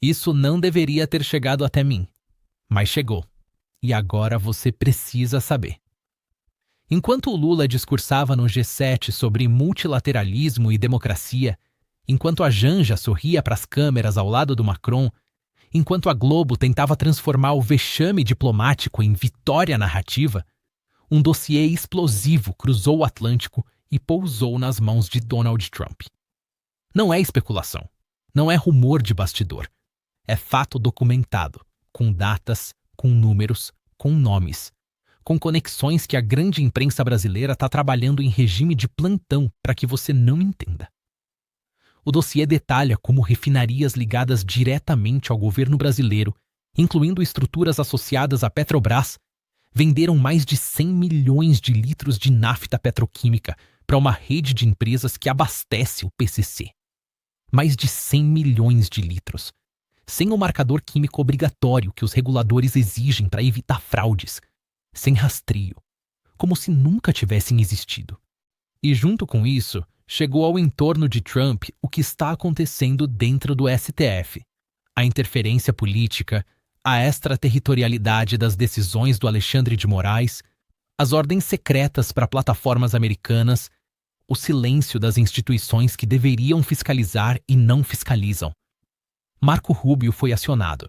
Isso não deveria ter chegado até mim, mas chegou. E agora você precisa saber. Enquanto o Lula discursava no G7 sobre multilateralismo e democracia, enquanto a Janja sorria para as câmeras ao lado do Macron, enquanto a Globo tentava transformar o vexame diplomático em vitória narrativa, um dossiê explosivo cruzou o Atlântico e pousou nas mãos de Donald Trump. Não é especulação, não é rumor de bastidor. É fato documentado, com datas, com números, com nomes, com conexões que a grande imprensa brasileira está trabalhando em regime de plantão para que você não entenda. O dossiê detalha como refinarias ligadas diretamente ao governo brasileiro, incluindo estruturas associadas à Petrobras, venderam mais de 100 milhões de litros de nafta petroquímica para uma rede de empresas que abastece o PCC. Mais de 100 milhões de litros, sem o marcador químico obrigatório que os reguladores exigem para evitar fraudes, sem rastreio, como se nunca tivessem existido. E junto com isso, chegou ao entorno de Trump o que está acontecendo dentro do STF. A interferência política, a extraterritorialidade das decisões do Alexandre de Moraes, as ordens secretas para plataformas americanas, o silêncio das instituições que deveriam fiscalizar e não fiscalizam. Marco Rubio foi acionado.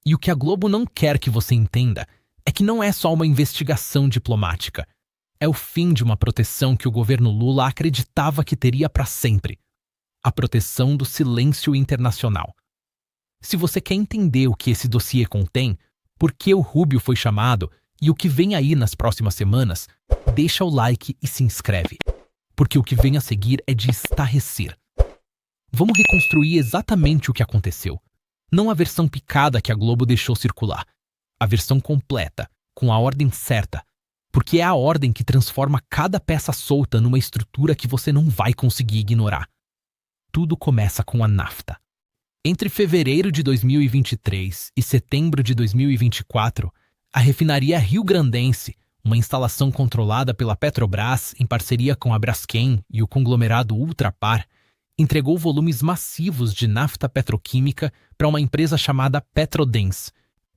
E o que a Globo não quer que você entenda é que não é só uma investigação diplomática. É o fim de uma proteção que o governo Lula acreditava que teria para sempre. A proteção do silêncio internacional. Se você quer entender o que esse dossiê contém, por que o Rubio foi chamado e o que vem aí nas próximas semanas, deixa o like e se inscreve. Porque o que vem a seguir é de estarrecer. Vamos reconstruir exatamente o que aconteceu. Não a versão picada que a Globo deixou circular. A versão completa, com a ordem certa. Porque é a ordem que transforma cada peça solta numa estrutura que você não vai conseguir ignorar. Tudo começa com a nafta. Entre fevereiro de 2023 e setembro de 2024, a refinaria riograndense, uma instalação controlada pela Petrobras em parceria com a Braskem e o conglomerado Ultrapar, entregou volumes massivos de nafta petroquímica para uma empresa chamada Petrodens,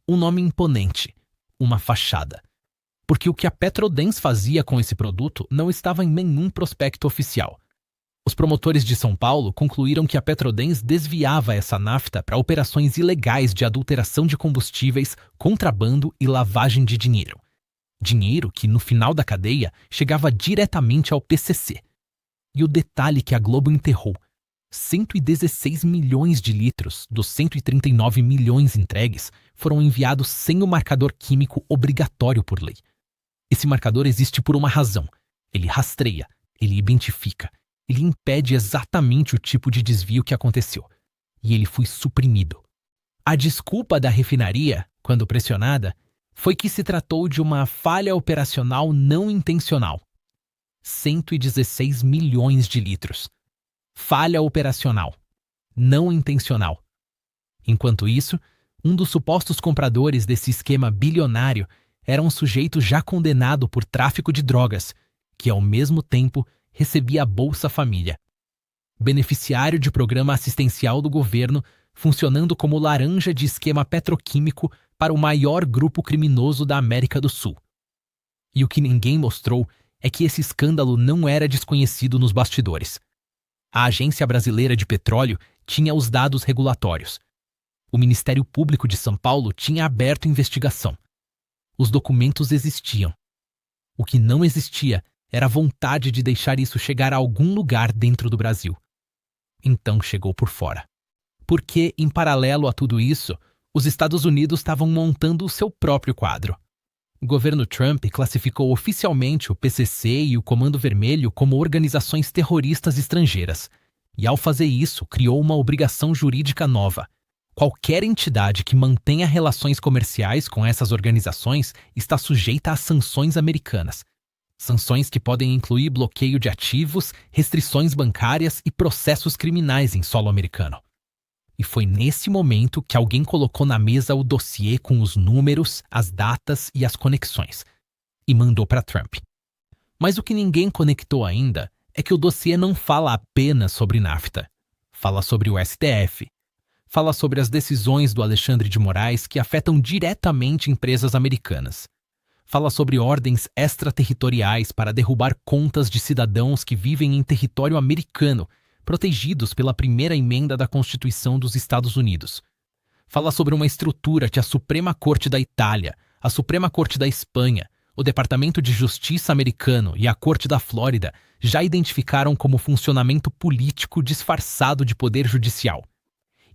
um nome imponente, uma fachada. Porque o que a Petrodens fazia com esse produto não estava em nenhum prospecto oficial. Os promotores de São Paulo concluíram que a Petrodens desviava essa nafta para operações ilegais de adulteração de combustíveis, contrabando e lavagem de dinheiro. Dinheiro que, no final da cadeia, chegava diretamente ao PCC. E o detalhe que a Globo enterrou: 116 milhões de litros dos 139 milhões entregues foram enviados sem o marcador químico obrigatório por lei. Esse marcador existe por uma razão. Ele rastreia, ele identifica, ele impede exatamente o tipo de desvio que aconteceu. E ele foi suprimido. A desculpa da refinaria, quando pressionada, foi que se tratou de uma falha operacional não intencional. 116 milhões de litros. Falha operacional, não intencional. Enquanto isso, um dos supostos compradores desse esquema bilionário era um sujeito já condenado por tráfico de drogas, que ao mesmo tempo recebia a Bolsa Família. Beneficiário de programa assistencial do governo, funcionando como laranja de esquema petroquímico para o maior grupo criminoso da América do Sul. E o que ninguém mostrou é que esse escândalo não era desconhecido nos bastidores. A Agência Brasileira de Petróleo tinha os dados regulatórios. O Ministério Público de São Paulo tinha aberto investigação. Os documentos existiam. O que não existia era a vontade de deixar isso chegar a algum lugar dentro do Brasil. Então chegou por fora. Porque, em paralelo a tudo isso, os Estados Unidos estavam montando o seu próprio quadro. O governo Trump classificou oficialmente o PCC e o Comando Vermelho como organizações terroristas estrangeiras. E, ao fazer isso, criou uma obrigação jurídica nova. Qualquer entidade que mantenha relações comerciais com essas organizações está sujeita a sanções americanas. Sanções que podem incluir bloqueio de ativos, restrições bancárias e processos criminais em solo americano. E foi nesse momento que alguém colocou na mesa o dossiê com os números, as datas e as conexões. E mandou para Trump. Mas o que ninguém conectou ainda é que o dossiê não fala apenas sobre NAFTA. Fala sobre o STF. Fala sobre as decisões do Alexandre de Moraes que afetam diretamente empresas americanas. Fala sobre ordens extraterritoriais para derrubar contas de cidadãos que vivem em território americano, protegidos pela primeira emenda da Constituição dos Estados Unidos. Fala sobre uma estrutura que a Suprema Corte da Itália, a Suprema Corte da Espanha, o Departamento de Justiça americano e a Corte da Flórida já identificaram como funcionamento político disfarçado de poder judicial.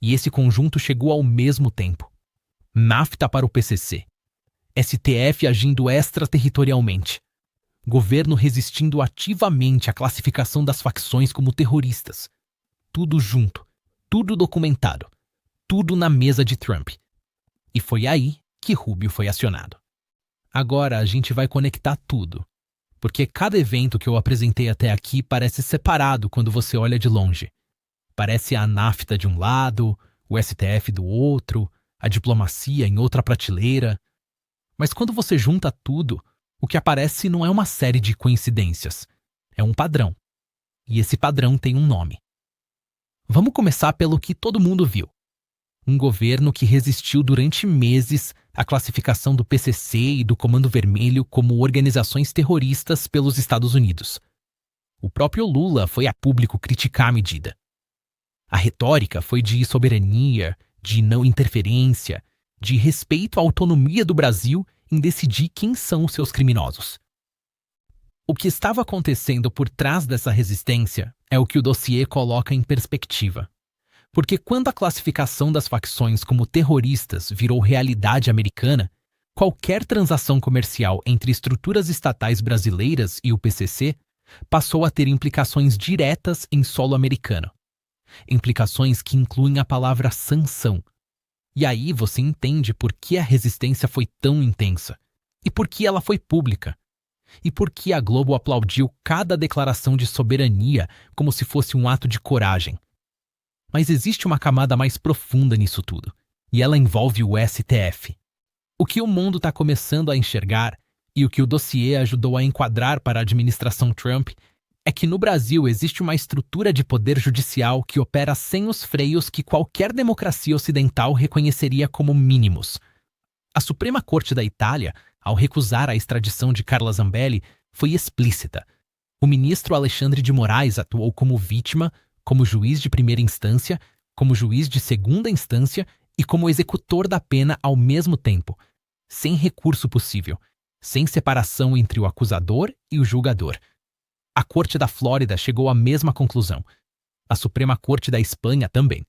E esse conjunto chegou ao mesmo tempo. NAFTA para o PCC. STF agindo extraterritorialmente. Governo resistindo ativamente à classificação das facções como terroristas. Tudo junto, tudo documentado, tudo na mesa de Trump. E foi aí que Rubio foi acionado. Agora a gente vai conectar tudo, porque cada evento que eu apresentei até aqui parece separado quando você olha de longe. Parece a NAFTA de um lado, o STF do outro, a diplomacia em outra prateleira. Mas quando você junta tudo, o que aparece não é uma série de coincidências, é um padrão. E esse padrão tem um nome. Vamos começar pelo que todo mundo viu. Um governo que resistiu durante meses à classificação do PCC e do Comando Vermelho como organizações terroristas pelos Estados Unidos. O próprio Lula foi a público criticar a medida. A retórica foi de soberania, de não interferência, de respeito à autonomia do Brasil em decidir quem são os seus criminosos. O que estava acontecendo por trás dessa resistência é o que o dossiê coloca em perspectiva. Porque quando a classificação das facções como terroristas virou realidade americana, qualquer transação comercial entre estruturas estatais brasileiras e o PCC passou a ter implicações diretas em solo americano. Implicações que incluem a palavra sanção. E aí você entende por que a resistência foi tão intensa, e por que ela foi pública, e por que a Globo aplaudiu cada declaração de soberania como se fosse um ato de coragem. Mas existe uma camada mais profunda nisso tudo, e ela envolve o STF. O que o mundo está começando a enxergar, e o que o dossiê ajudou a enquadrar para a administração Trump, é que no Brasil existe uma estrutura de poder judicial que opera sem os freios que qualquer democracia ocidental reconheceria como mínimos. A Suprema Corte da Itália, ao recusar a extradição de Carla Zambelli, foi explícita. O ministro Alexandre de Moraes atuou como vítima, como juiz de primeira instância, como juiz de segunda instância e como executor da pena ao mesmo tempo, sem recurso possível, sem separação entre o acusador e o julgador. A Corte da Flórida chegou à mesma conclusão. A Suprema Corte da Espanha também.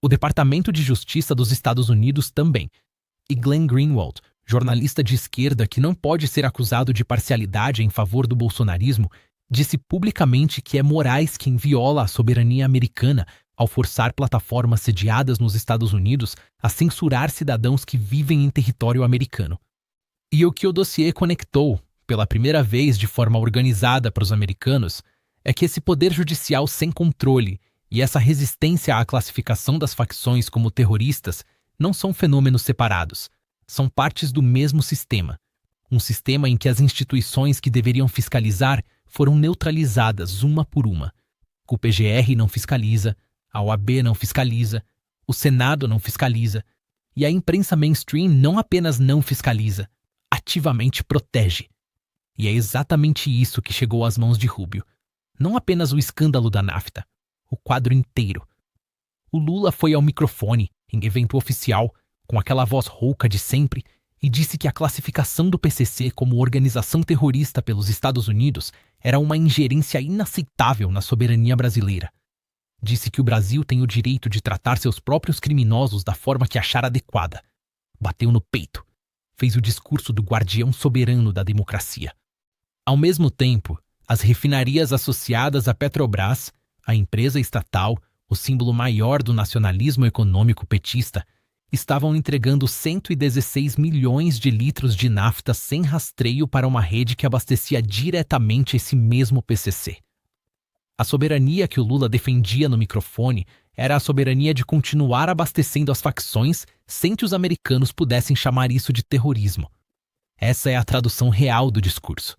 O Departamento de Justiça dos Estados Unidos também. E Glenn Greenwald, jornalista de esquerda que não pode ser acusado de parcialidade em favor do bolsonarismo, disse publicamente que é Moraes quem viola a soberania americana ao forçar plataformas sediadas nos Estados Unidos a censurar cidadãos que vivem em território americano. E o que o dossiê conectou, pela primeira vez de forma organizada para os americanos, é que esse poder judicial sem controle e essa resistência à classificação das facções como terroristas não são fenômenos separados, são partes do mesmo sistema. Um sistema em que as instituições que deveriam fiscalizar foram neutralizadas uma por uma. O PGR não fiscaliza, a OAB não fiscaliza, o Senado não fiscaliza, e a imprensa mainstream não apenas não fiscaliza, ativamente protege. E é exatamente isso que chegou às mãos de Rubio. Não apenas o escândalo da NAFTA, o quadro inteiro. O Lula foi ao microfone, em evento oficial, com aquela voz rouca de sempre, e disse que a classificação do PCC como organização terrorista pelos Estados Unidos era uma ingerência inaceitável na soberania brasileira. Disse que o Brasil tem o direito de tratar seus próprios criminosos da forma que achar adequada. Bateu no peito. Fez o discurso do guardião soberano da democracia. Ao mesmo tempo, as refinarias associadas à Petrobras, a empresa estatal, o símbolo maior do nacionalismo econômico petista, estavam entregando 116 milhões de litros de nafta sem rastreio para uma rede que abastecia diretamente esse mesmo PCC. A soberania que o Lula defendia no microfone era a soberania de continuar abastecendo as facções sem que os americanos pudessem chamar isso de terrorismo. Essa é a tradução real do discurso.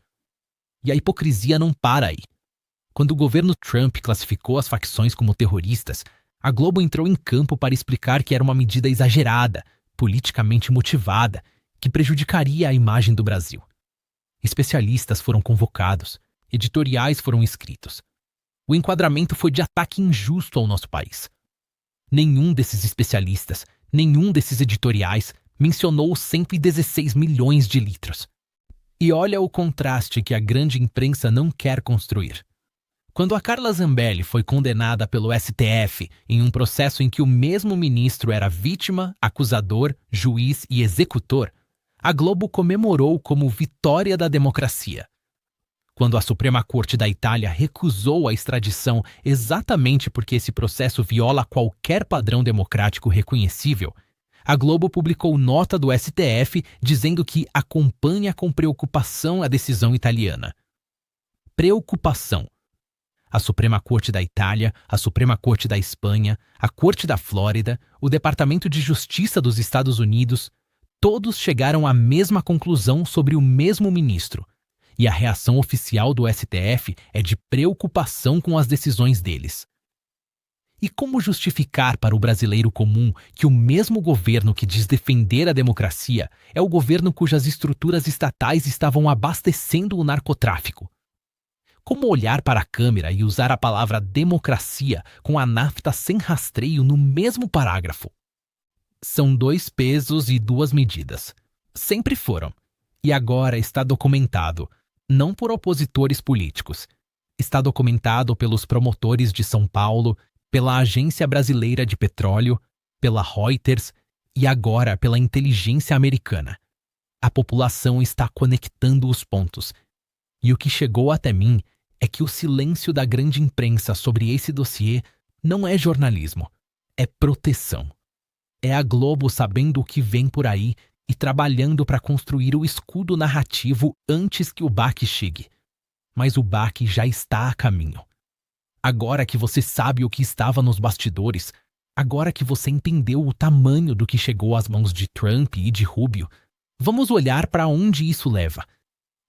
E a hipocrisia não para aí. Quando o governo Trump classificou as facções como terroristas, A Globo entrou em campo para explicar que era uma medida exagerada, politicamente motivada, que prejudicaria a imagem do Brasil. Especialistas foram convocados, editoriais foram escritos. O enquadramento foi de ataque injusto ao nosso país. Nenhum desses especialistas, nenhum desses editoriais mencionou os 116 milhões de litros. E olha o contraste que a grande imprensa não quer construir. Quando a Carla Zambelli foi condenada pelo STF em um processo em que o mesmo ministro era vítima, acusador, juiz e executor, a Globo comemorou como vitória da democracia. Quando a Suprema Corte da Itália recusou a extradição exatamente porque esse processo viola qualquer padrão democrático reconhecível, a Globo publicou nota do STF dizendo que acompanha com preocupação a decisão italiana. Preocupação. A Suprema Corte da Itália, a Suprema Corte da Espanha, a Corte da Flórida, o Departamento de Justiça dos Estados Unidos, todos chegaram à mesma conclusão sobre o mesmo ministro. E a reação oficial do STF é de preocupação com as decisões deles. E como justificar para o brasileiro comum que o mesmo governo que diz defender a democracia é o governo cujas estruturas estatais estavam abastecendo o narcotráfico? Como olhar para a câmera e usar a palavra democracia com a nafta sem rastreio no mesmo parágrafo? São dois pesos e duas medidas. Sempre foram. E agora está documentado, não por opositores políticos. Está documentado pelos promotores de São Paulo, pela Agência Brasileira de Petróleo, pela Reuters e agora pela inteligência americana. A população está conectando os pontos. E o que chegou até mim é que o silêncio da grande imprensa sobre esse dossiê não é jornalismo, é proteção. É a Globo sabendo o que vem por aí e trabalhando para construir o escudo narrativo antes que o baque chegue. Mas o baque já está a caminho. Agora que você sabe o que estava nos bastidores, agora que você entendeu o tamanho do que chegou às mãos de Trump e de Rubio, vamos olhar para onde isso leva.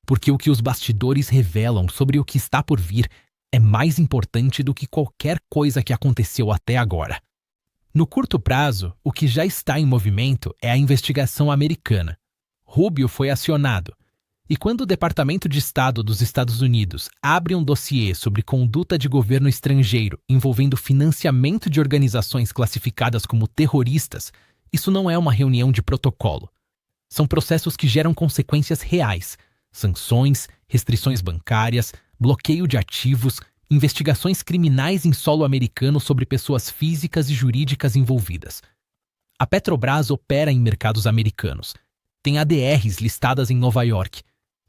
Porque o que os bastidores revelam sobre o que está por vir é mais importante do que qualquer coisa que aconteceu até agora. No curto prazo, o que já está em movimento é a investigação americana. Rubio foi acionado. E quando o Departamento de Estado dos Estados Unidos abre um dossiê sobre conduta de governo estrangeiro envolvendo financiamento de organizações classificadas como terroristas, isso não é uma reunião de protocolo. São processos que geram consequências reais. Sanções, restrições bancárias, bloqueio de ativos, investigações criminais em solo americano sobre pessoas físicas e jurídicas envolvidas. A Petrobras opera em mercados americanos. Tem ADRs listadas em Nova York.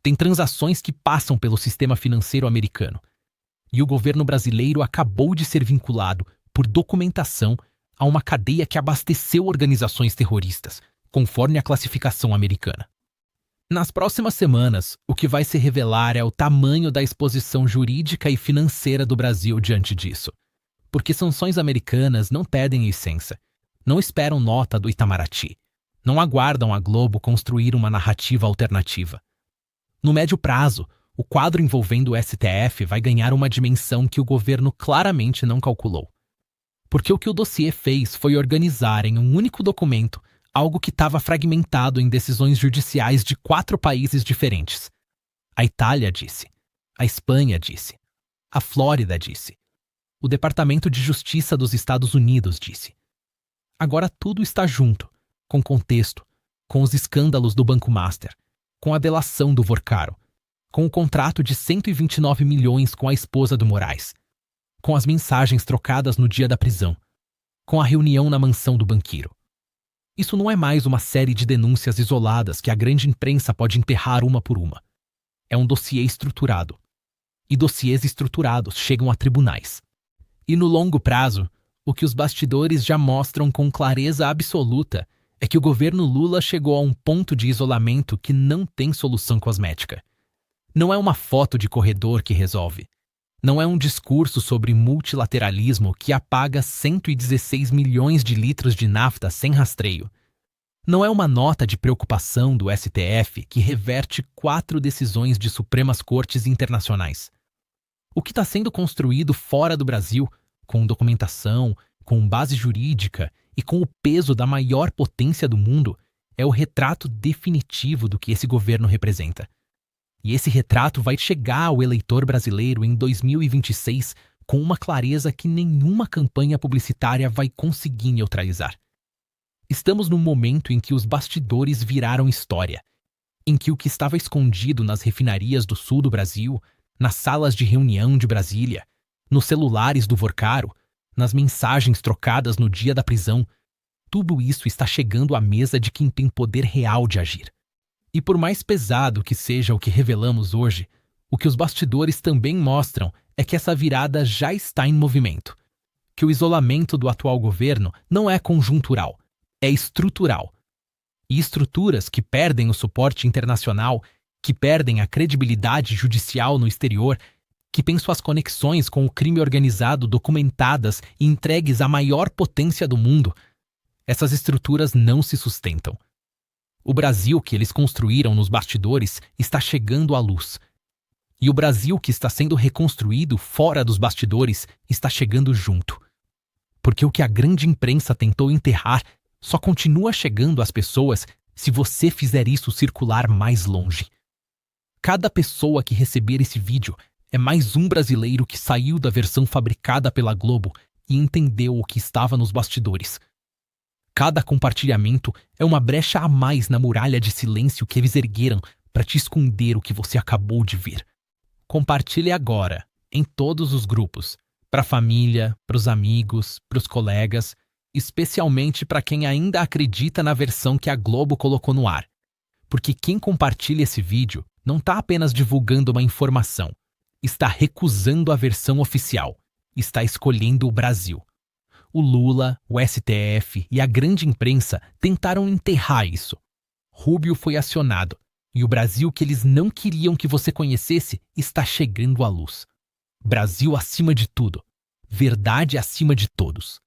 Tem transações que passam pelo sistema financeiro americano. E o governo brasileiro acabou de ser vinculado, por documentação, a uma cadeia que abasteceu organizações terroristas, conforme a classificação americana. Nas próximas semanas, o que vai se revelar é o tamanho da exposição jurídica e financeira do Brasil diante disso. Porque sanções americanas não pedem licença, não esperam nota do Itamaraty, não aguardam a Globo construir uma narrativa alternativa. No médio prazo, o quadro envolvendo o STF vai ganhar uma dimensão que o governo claramente não calculou. Porque o que o dossiê fez foi organizar em um único documento algo que estava fragmentado em decisões judiciais de 4 países diferentes. A Itália disse, a Espanha disse, a Flórida disse, o Departamento de Justiça dos Estados Unidos disse. Agora tudo está junto, com contexto, com os escândalos do Banco Master, com a delação do Vorcaro, com o contrato de 129 milhões com a esposa do Moraes, com as mensagens trocadas no dia da prisão, com a reunião na mansão do banqueiro. Isso não é mais uma série de denúncias isoladas que a grande imprensa pode enterrar uma por uma. É um dossiê estruturado. E dossiês estruturados chegam a tribunais. E no longo prazo, o que os bastidores já mostram com clareza absoluta é que o governo Lula chegou a um ponto de isolamento que não tem solução cosmética. Não é uma foto de corredor que resolve. Não é um discurso sobre multilateralismo que apaga 116 milhões de litros de nafta sem rastreio. Não é uma nota de preocupação do STF que reverte 4 decisões de Supremas Cortes internacionais. O que está sendo construído fora do Brasil, com documentação, com base jurídica e com o peso da maior potência do mundo, é o retrato definitivo do que esse governo representa. E esse retrato vai chegar ao eleitor brasileiro em 2026 com uma clareza que nenhuma campanha publicitária vai conseguir neutralizar. Estamos num momento em que os bastidores viraram história, em que o que estava escondido nas refinarias do sul do Brasil, nas salas de reunião de Brasília, nos celulares do Vorcaro, nas mensagens trocadas no dia da prisão, tudo isso está chegando à mesa de quem tem poder real de agir. E por mais pesado que seja o que revelamos hoje, o que os bastidores também mostram é que essa virada já está em movimento. Que o isolamento do atual governo não é conjuntural, é estrutural. E estruturas que perdem o suporte internacional, que perdem a credibilidade judicial no exterior, que têm suas conexões com o crime organizado documentadas e entregues à maior potência do mundo, essas estruturas não se sustentam. O Brasil que eles construíram nos bastidores está chegando à luz. E o Brasil que está sendo reconstruído fora dos bastidores está chegando junto. Porque o que a grande imprensa tentou enterrar só continua chegando às pessoas se você fizer isso circular mais longe. Cada pessoa que receber esse vídeo é mais um brasileiro que saiu da versão fabricada pela Globo e entendeu o que estava nos bastidores. Cada compartilhamento é uma brecha a mais na muralha de silêncio que eles ergueram para te esconder o que você acabou de ver. Compartilhe agora, em todos os grupos, para a família, para os amigos, para os colegas, especialmente para quem ainda acredita na versão que a Globo colocou no ar. Porque quem compartilha esse vídeo não está apenas divulgando uma informação, está recusando a versão oficial, está escolhendo o Brasil. O Lula, o STF e a grande imprensa tentaram enterrar isso. Rubio foi acionado, e o Brasil que eles não queriam que você conhecesse está chegando à luz. Brasil acima de tudo. Verdade acima de todos.